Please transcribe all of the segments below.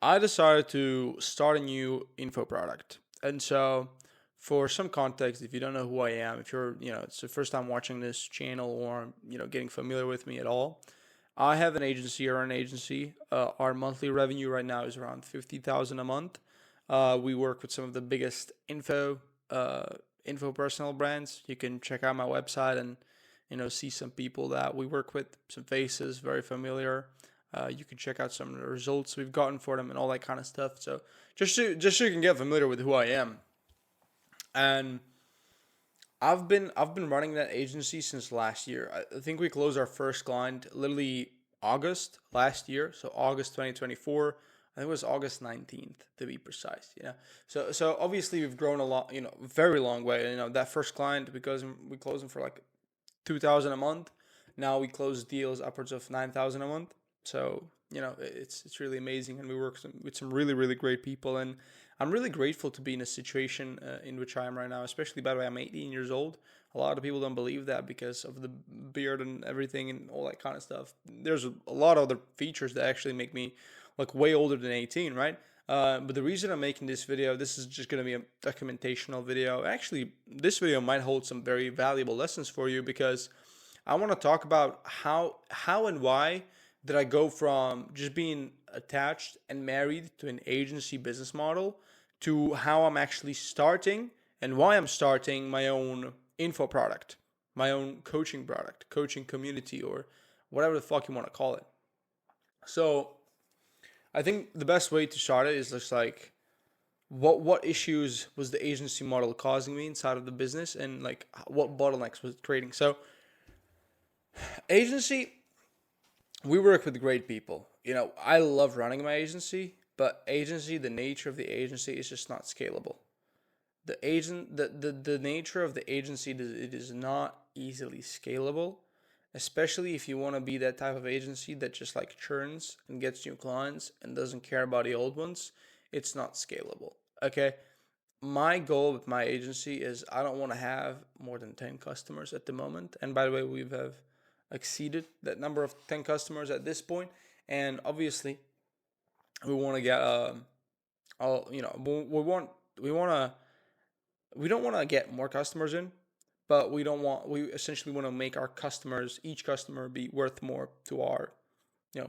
I decided to start a new info product. And so, for some context, if you don't know who I am, if you're, it's the first time watching this channel or, getting familiar with me at all, I have an agency or an agency. Our monthly revenue right now is around 50,000 a month. We work with some of the biggest uh, info personal brands. You can check out my website and, see some people that we work with, some faces, very familiar. You can check out some of the results we've gotten for them and all that kind of stuff. So just so you can get familiar with who I am. And I've been running that agency since last year. I think we closed our first client literally August last year, so August 2024. I think it was August 19th to be precise. So obviously we've grown a lot. Very long way. That first client, because we closed them for like 2,000 a month. Now we close deals upwards of 9,000 a month. So it's really amazing, and we work with some really really great people, and I'm really grateful to be in a situation in which I am right now. Especially, by the way, I'm 18 years old. A lot of people don't believe that because of the beard and everything and all that kind of stuff. There's a lot of other features that actually make me look way older than 18, right? But the reason I'm making this video, this is just going to be a documentational video. Actually, this video might hold some very valuable lessons for you because I want to talk about how and why did I go from just being attached and married to an agency business model to how I'm actually starting and why I'm starting my own info product, my own coaching product, coaching community, or whatever the fuck you want to call it. So I think the best way to start it is just like what issues was the agency model causing me inside of the business, and like what bottlenecks was it creating. So agency, we work with great people. I love running my agency, but agency, the nature of the agency is just not scalable. The nature of the agency, it is not easily scalable, especially if you want to be that type of agency that just like churns and gets new clients and doesn't care about the old ones. It's not scalable. Okay. My goal with my agency is I don't want to have more than 10 customers at the moment. And by the way, we've have exceeded that number of 10 customers at this point. And obviously, we want to get all, we don't want to get more customers in, but we essentially want to make our customers, each customer, be worth more to our,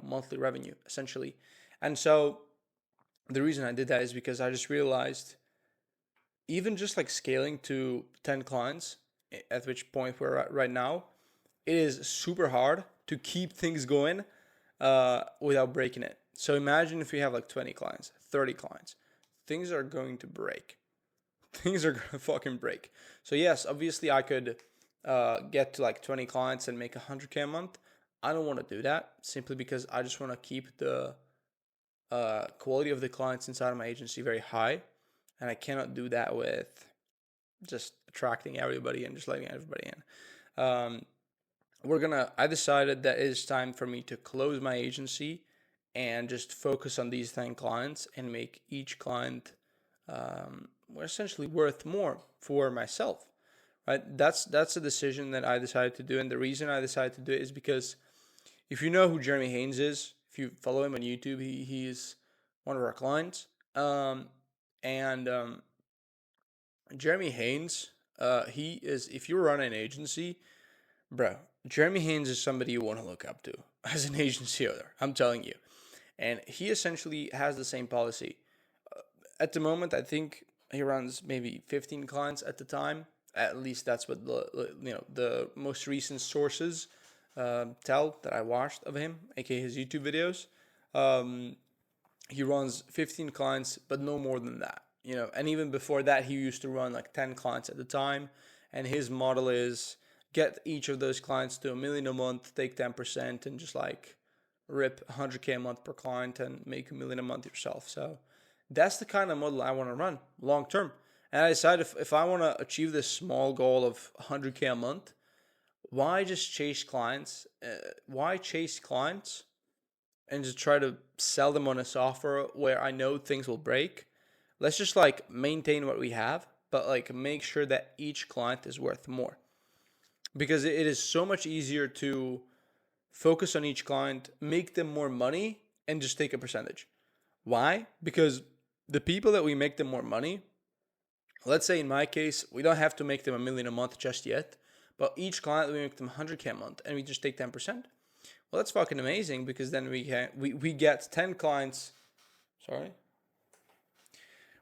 monthly revenue essentially. And so the reason I did that is because I just realized, even just like scaling to 10 clients, at which point we're at right now, it is super hard to keep things going without breaking it. So imagine if we have like 20 clients, 30 clients, things are going to break. Things are going to fucking break. So yes, obviously I could get to like 20 clients and make 100K a month. I don't want to do that simply because I just want to keep the quality of the clients inside of my agency very high. And I cannot do that with just attracting everybody and just letting everybody in. I decided that it is time for me to close my agency and just focus on these 10 clients and make each client essentially worth more for myself, right? That's a decision that I decided to do. And the reason I decided to do it is because if you know who Jeremy Haynes is, if you follow him on YouTube, he's one of our clients. And Jeremy Haynes, he is, if you run an agency, bro, Jeremy Haynes is somebody you want to look up to as an agency owner. I'm telling you. And he essentially has the same policy. At the moment, I think he runs maybe 15 clients at the time. At least that's what the most recent sources tell that I watched of him, aka his YouTube videos. Um, he runs 15 clients, but no more than that. And even before that, he used to run like 10 clients at the time. And his model is get each of those clients to 1 million a month, take 10%, and just like rip 100K a month per client and make 1 million a month yourself. So that's the kind of model I want to run long term. And I decided if I want to achieve this small goal of 100K a month, why just chase clients? Why chase clients and just try to sell them on a software where I know things will break? Let's just like maintain what we have, but like make sure that each client is worth more, because it is so much easier to focus on each client, make them more money, and just take a percentage. Why? Because the people that we make them more money, let's say in my case, we don't have to make them a million a month just yet, but each client we make them 100K a month and we just take 10%. Well, that's fucking amazing because then we get 10 clients, sorry.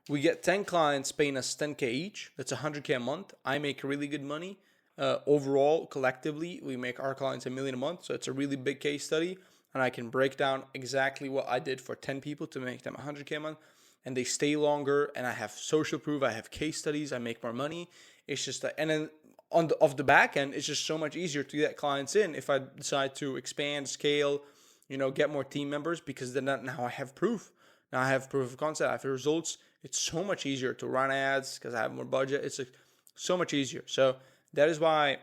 We get 10 clients paying us 10K each. That's 100K a month. I make really good money. Overall, collectively, we make our clients a million a month. So it's a really big case study. And I can break down exactly what I did for 10 people to make them 100K a month. And they stay longer. And I have social proof. I have case studies. I make more money. It's just and then off the back end, it's just so much easier to get clients in if I decide to expand, scale, get more team members, because then now I have proof. Now I have proof of concept. I have results. It's so much easier to run ads because I have more budget. It's so much easier. So that is why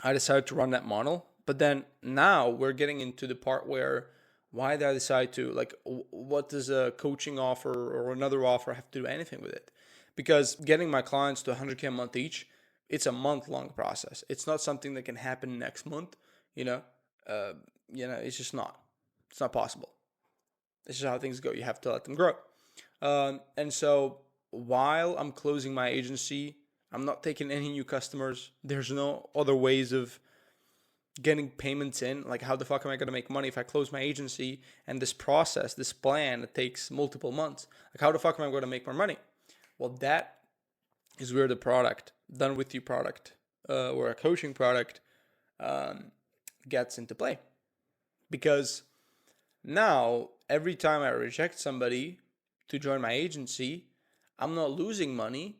I decided to run that model. But then now we're getting into the part where why did I decide to, what does a coaching offer or another offer have to do anything with it? Because getting my clients to 100K a month each, it's a month-long process. It's not something that can happen next month. It's just not. It's not possible. This is how things go. You have to let them grow. And so while I'm closing my agency, I'm not taking any new customers. There's no other ways of getting payments in. Like, how the fuck am I going to make money if I close my agency and this process, this plan, it takes multiple months? Like, how the fuck am I going to make more money? Well, that is where the product, Done With You product, or a coaching product, gets into play. Because now, every time I reject somebody to join my agency, I'm not losing money.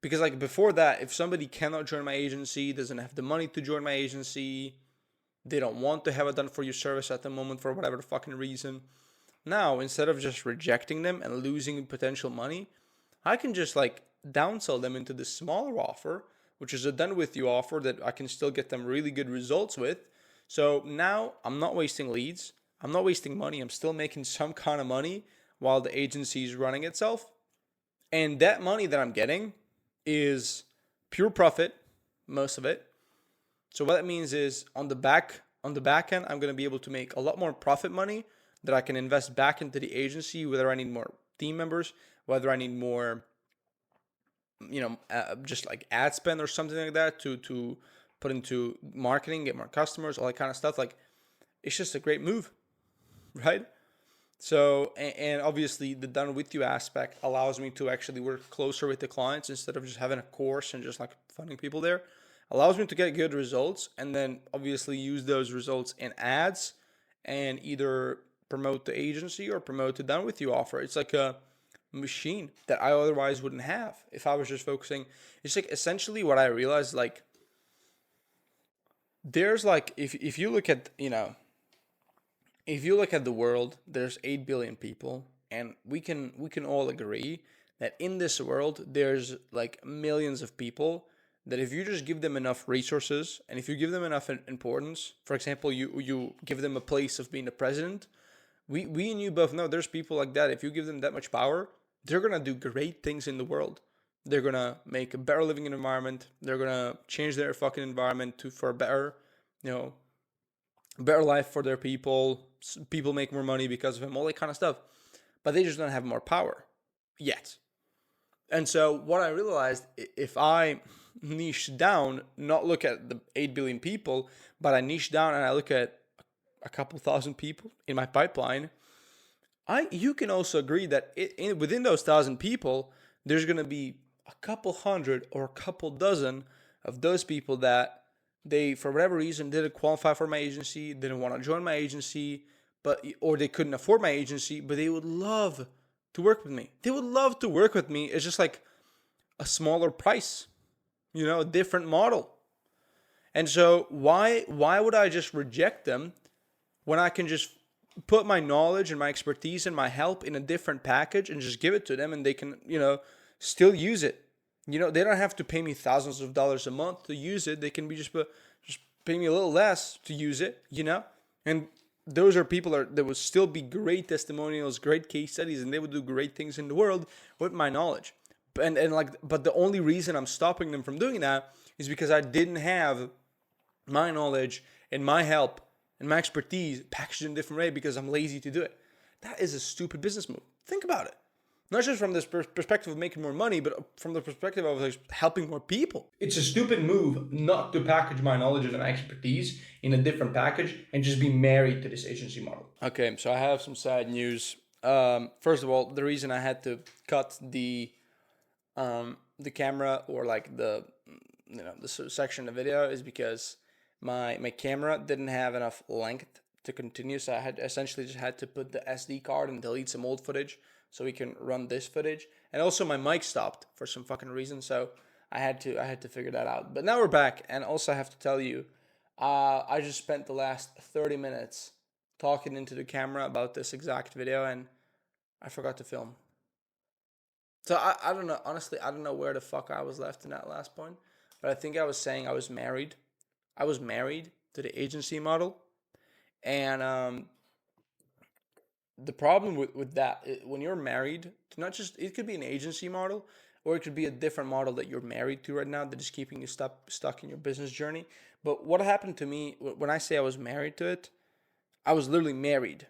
Because before that, if somebody cannot join my agency, doesn't have the money to join my agency, they don't want to have a done for you service at the moment for whatever the fucking reason. Now, instead of just rejecting them and losing potential money, I can just downsell them into the smaller offer, which is a Done With You offer that I can still get them really good results with. So now I'm not wasting leads. I'm not wasting money. I'm still making some kind of money while the agency is running itself. And that money that I'm getting is pure profit, most of it. So what that means is on the back end, I'm going to be able to make a lot more profit money that I can invest back into the agency, whether I need more team members, whether I need more, just ad spend or something like that to put into marketing, get more customers, all that kind of stuff. It's just a great move, right? So, and obviously the Done With You aspect allows me to actually work closer with the clients instead of just having a course and just funding people there. Allows me to get good results and then obviously use those results in ads and either promote the agency or promote the Done With You offer. It's like a machine that I otherwise wouldn't have if I was just focusing. It's essentially what I realized, there's if you look at, if you look at the world, there's 8 billion people, and we can all agree that in this world there's millions of people that if you just give them enough resources and if you give them enough importance, for example, you give them a place of being the president, we and you both know there's people like that. If you give them that much power, they're gonna do great things in the world. They're gonna make a better living environment. They're gonna change their fucking environment for a better, better life for their people. People make more money because of him, all that kind of stuff. But they just don't have more power yet. And so what I realized, if I niche down, not look at the 8 billion people, but I niche down and I look at a couple thousand people in my pipeline, you can also agree that within those 1,000 people, there's going to be a couple hundred or a couple dozen of those people that they, for whatever reason, didn't qualify for my agency, didn't want to join my agency, or they couldn't afford my agency, but they would love to work with me. They would love to work with me. It's just a smaller price, a different model. And so why would I just reject them when I can just put my knowledge and my expertise and my help in a different package and just give it to them and they can, still use it. They don't have to pay me thousands of dollars a month to use it. They can be just pay me a little less to use it, And those are people that would still be great testimonials, great case studies, and they would do great things in the world with my knowledge. But the only reason I'm stopping them from doing that is because I didn't have my knowledge and my help and my expertise packaged in a different way because I'm lazy to do it. That is a stupid business move. Think about it. Not just from this perspective of making more money, but from the perspective of like, helping more people. It's a stupid move not to package my knowledge and my expertise in a different package and just be married to this agency model. Okay, so I have some sad news. First of all, the reason I had to cut the camera, or like the section of the video, is because my camera didn't have enough length to continue, so I had essentially just had to put the SD card and delete some old footage so we can run this footage. And also my mic stopped for some fucking reason, so I had to figure that out. But now we're back, and also I have to tell you, I just spent the last 30 minutes talking into the camera about this exact video, and I forgot to film. So I don't know. Honestly, I don't know where the fuck I was left in that last point. But I think I was saying I was married. I was married to the agency model. And the problem with that, when you're married to, not just, it could be an agency model, or it could be a different model that you're married to right now that is keeping you stuck in your business journey. But what happened to me, when I say I was married to it, I was literally married.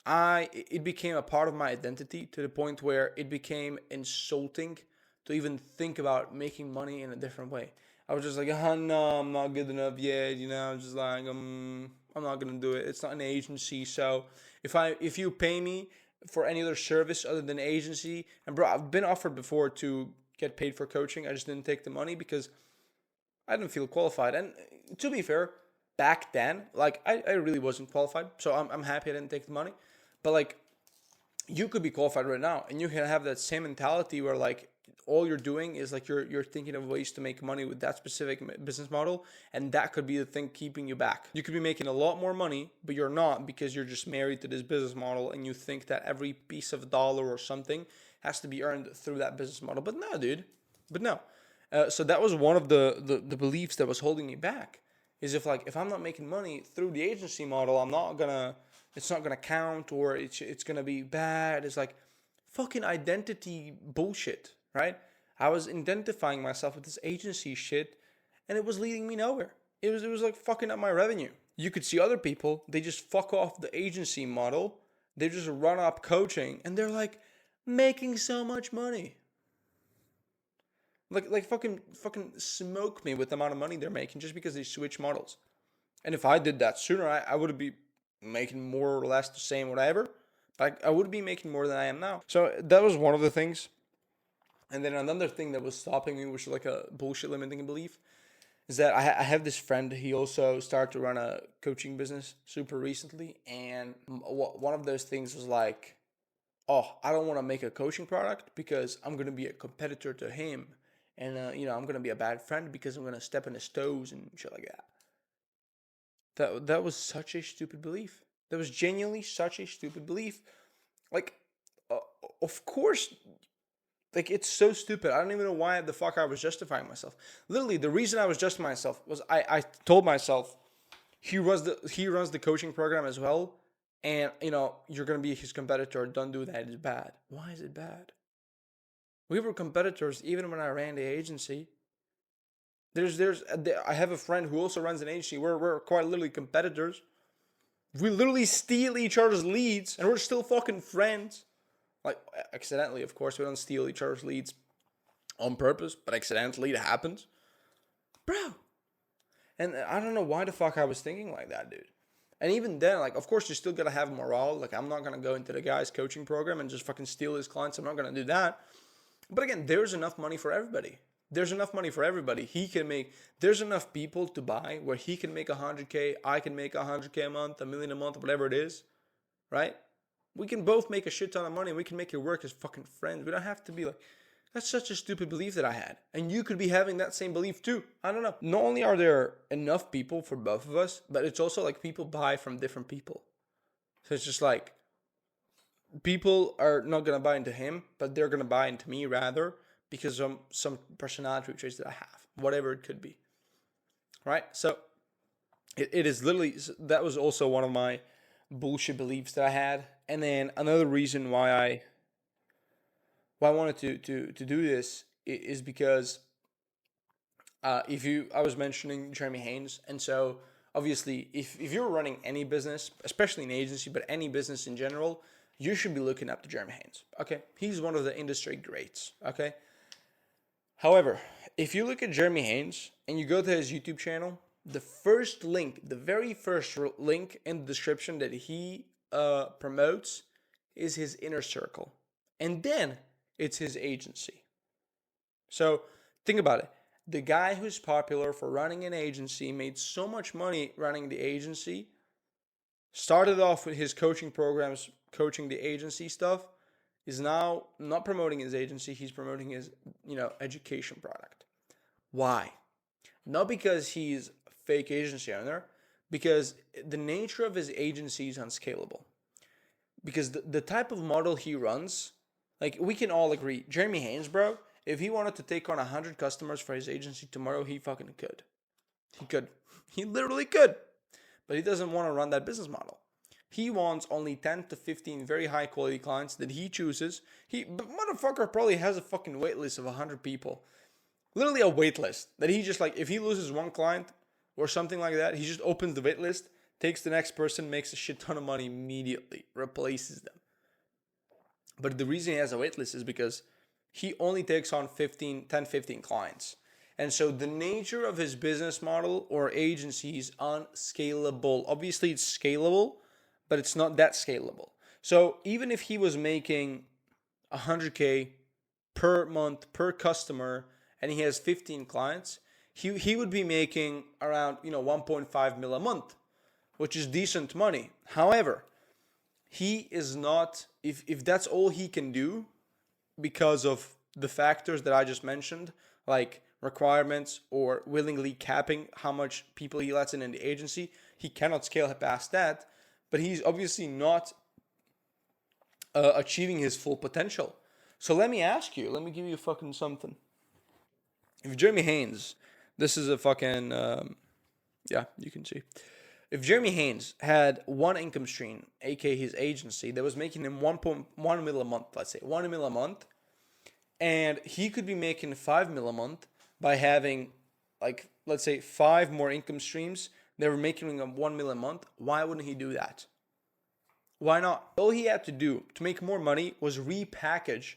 It became a part of my identity to the point where it became insulting to even think about making money in a different way. I was just like, oh, no, I'm not good enough yet. I'm just like, I'm not gonna do it. It's not an agency, so if you pay me for any other service other than agency, and bro, I've been offered before to get paid for coaching. I just didn't take the money because I didn't feel qualified. And to be fair, back then, like I really wasn't qualified, so I'm happy I didn't take the money. But like, you could be qualified right now, and you can have that same mentality where like all you're doing is like you're thinking of ways to make money with that specific business model, and that could be the thing keeping you back. You could be making a lot more money, but you're not, because you're just married to this business model, and you think that every piece of dollar or something has to be earned through that business model. But no, dude. But no. So that was one of the beliefs that was holding me back. Is if I'm not making money through the agency model, it's not gonna count, or it's gonna be bad. It's like fucking identity bullshit, right? I was identifying myself with this agency shit, and it was leading me nowhere. It was like fucking up my revenue. You could see other people, they just fuck off the agency model, they just run up coaching, and they're like making so much money. Like fucking smoke me with the amount of money they're making just because they switch models. And if I did that sooner, I would be making more or less the same, whatever. But I would be making more than I am now. So that was one of the things. And then another thing that was stopping me, which was like a bullshit limiting belief, is that I have this friend. He also started to run a coaching business super recently. And one of those things was like, oh, I don't want to make a coaching product because I'm going to be a competitor to him. And, I'm going to be a bad friend because I'm going to step on his toes and shit like that. That was such a stupid belief. That was genuinely such a stupid belief. Like, uh, of course, like, it's so stupid. I don't even know why the fuck I was justifying myself. Literally, the reason I was justifying myself was I told myself he runs the coaching program as well, and you're gonna be his competitor. Don't do that. It's bad. Why is it bad? We were competitors even when I ran the agency. I have a friend who also runs an agency. We're quite literally competitors. We literally steal each other's leads, and we're still fucking friends. Like, accidentally, of course. We don't steal each other's leads on purpose, but accidentally it happens. Bro. And I don't know why the fuck I was thinking like that, dude. And even then, like, of course, you still gotta have morale. Like, I'm not gonna go into the guy's coaching program and just fucking steal his clients. I'm not gonna do that. But again, there's enough money for everybody. There's enough money for everybody. There's enough people to buy where he can make 100K, I can make 100K a month, a million a month, whatever it is, right? We can both make a shit ton of money and we can make it work as fucking friends. We don't have to be like, that's such a stupid belief that I had. And you could be having that same belief too. I don't know. Not only are there enough people for both of us, but it's also like people buy from different people. So it's just like, people are not going to buy into him, but they're going to buy into me rather because of some personality traits that I have, whatever it could be. Right? So it is literally, that was also one of my bullshit beliefs that I had. And then another reason why I wanted to do this is because I was mentioning Jeremy Haynes, and so obviously if you're running any business, especially an agency, but any business in general, you should be looking up to Jeremy Haynes. Okay, he's one of the industry greats. Okay, however, if you look at Jeremy Haynes and you go to his YouTube channel, the first link, the very first link in the description that he promotes is his inner circle, and then it's his agency. So think about it. The guy who's popular for running an agency made so much money running the agency, started off with his coaching programs, coaching the agency stuff, is now not promoting his agency, he's promoting his, education product. Why? Not because he's a fake agency owner, because the nature of his agency is unscalable. Because the type of model he runs, like we can all agree, Jeremy Haynes, bro, if he wanted to take on 100 customers for his agency tomorrow, he fucking could. He could. He literally could. But he doesn't want to run that business model. He wants only 10 to 15 very high quality clients that he chooses. But motherfucker probably has a fucking wait list of 100 people. Literally a wait list that he just, like, if he loses one client or something like that, he just opens the wait list, takes the next person, makes a shit ton of money immediately, replaces them. But the reason he has a wait list is because he only takes on 10, 15 clients. And so the nature of his business model or agency is unscalable. Obviously, it's scalable, but it's not that scalable. So even if he was making 100K per month per customer and he has 15 clients, he would be making around 1.5 mil a month, which is decent money. However, he is not, if that's all he can do because of the factors that I just mentioned, like requirements or willingly capping how much people he lets in the agency, he cannot scale past that. But he's obviously not achieving his full potential. So let me ask you, let me give you fucking something. If Jeremy Haynes, this is a fucking, yeah, you can see. If Jeremy Haynes had one income stream, aka his agency, that was making him 1.1 mil a month, let's say 1 mil a month, and he could be making 5 mil a month by having, like, let's say 5 more income streams that were making him 1 mil a month, why wouldn't he do that? Why not? All he had to do to make more money was repackage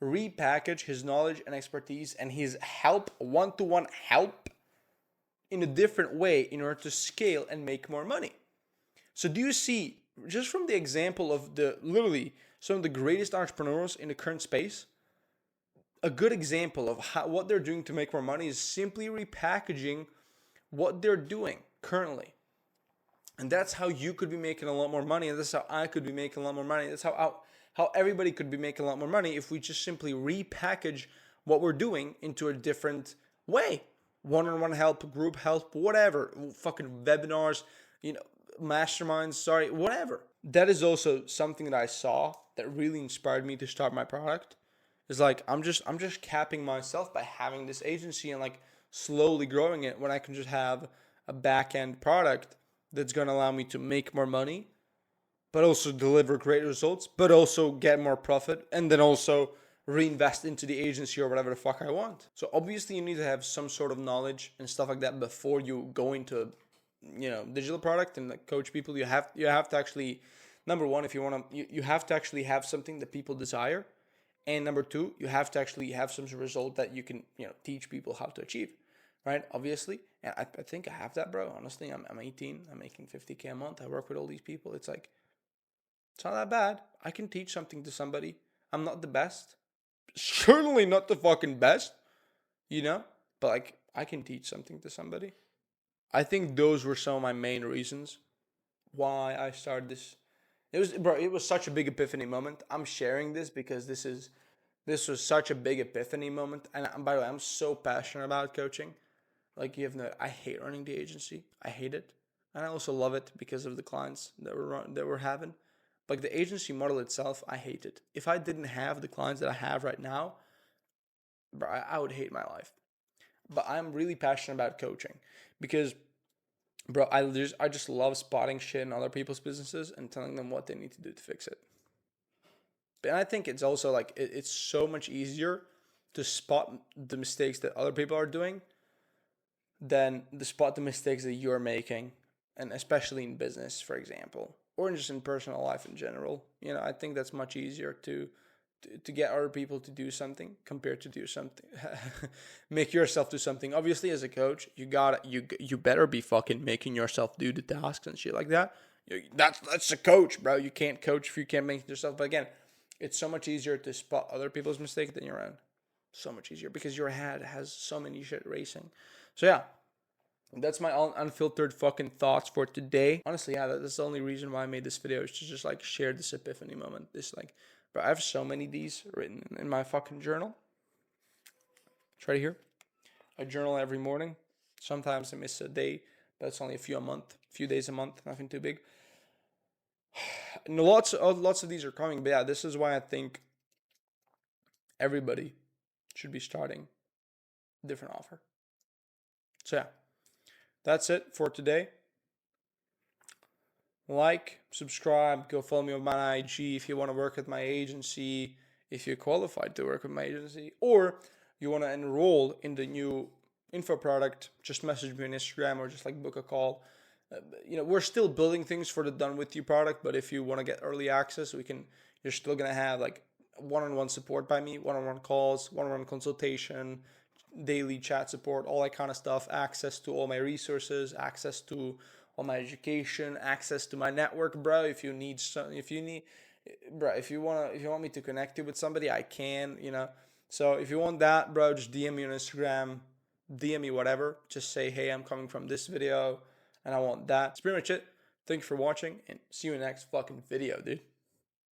his knowledge and expertise and his help, one-to-one help, in a different way in order to scale and make more money. So do you see, just from the example of literally some of the greatest entrepreneurs in the current space, a good example of what they're doing to make more money is simply repackaging what they're doing currently. And that's how you could be making a lot more money, and that's how I could be making a lot more money. That's how everybody could be making a lot more money if we just simply repackage what we're doing into a different way. One-on-one help, group help, whatever, fucking webinars, masterminds, whatever. That is also something that I saw that really inspired me to start my product. It's like I'm just capping myself by having this agency and like slowly growing it when I can just have a back-end product that's going to allow me to make more money, but also deliver great results, but also get more profit, and then also reinvest into the agency or whatever the fuck I want. So obviously you need to have some sort of knowledge and stuff like that before you go into, digital product and like coach people. You have to actually, number one, if you want to, you have to actually have something that people desire. And number two, you have to actually have some result that you can, teach people how to achieve, right? Obviously. And I think I have that, bro. Honestly, I'm 18. I'm making 50K a month. I work with all these people. It's like, it's not that bad. I can teach something to somebody. I'm not the best. Certainly not the fucking best, but like, I can teach something to somebody. I think those were some of my main reasons why I started this. It was such a big epiphany moment. I'm sharing this because this was such a big epiphany moment. And by the way, I'm so passionate about coaching. Like, I hate running the agency. I hate it. And I also love it because of the clients that we're having. Like, the agency model itself, I hate it. If I didn't have the clients that I have right now, bro, I would hate my life. But I'm really passionate about coaching because, bro, I just love spotting shit in other people's businesses and telling them what they need to do to fix it. And I think it's also like it's so much easier to spot the mistakes that other people are doing than to spot the mistakes that you're making, and especially in business, for example, or just in personal life in general. You know, I think that's much easier to get other people to do something compared to do something make yourself do something. Obviously, as a coach, you better be fucking making yourself do the tasks and shit like that. That's a coach, bro. You can't coach if you can't make it yourself. But again, it's so much easier to spot other people's mistakes than your own. So much easier because your head has so many shit racing. So yeah, that's my unfiltered fucking thoughts for today. Honestly, yeah, that's the only reason why I made this video, is to just like share this epiphany moment. This like, bro, I have so many of these written in my fucking journal. It's right here. I journal every morning. Sometimes I miss a day, but it's only a few days a month, nothing too big. And lots of these are coming, but yeah, this is why I think everybody should be starting a different offer. So yeah, that's it for today. Like, subscribe, go follow me on my IG if you want to work at my agency, if you're qualified to work with my agency, or you want to enroll in the new info product, just message me on Instagram or just like book a call. We're still building things for the Done With You product, but if you want to get early access, you're still going to have like one-on-one support by me, one-on-one calls, one-on-one consultation, daily chat support, all that kind of stuff, access to all my resources, access to all my education, access to my network, bro. If you need some, if you need, bro, if you want me to connect you with somebody, I can, So if you want that, bro, just DM me on Instagram, DM me whatever. Just say, hey, I'm coming from this video and I want that. That's pretty much it. Thank you for watching and see you in the next fucking video, dude.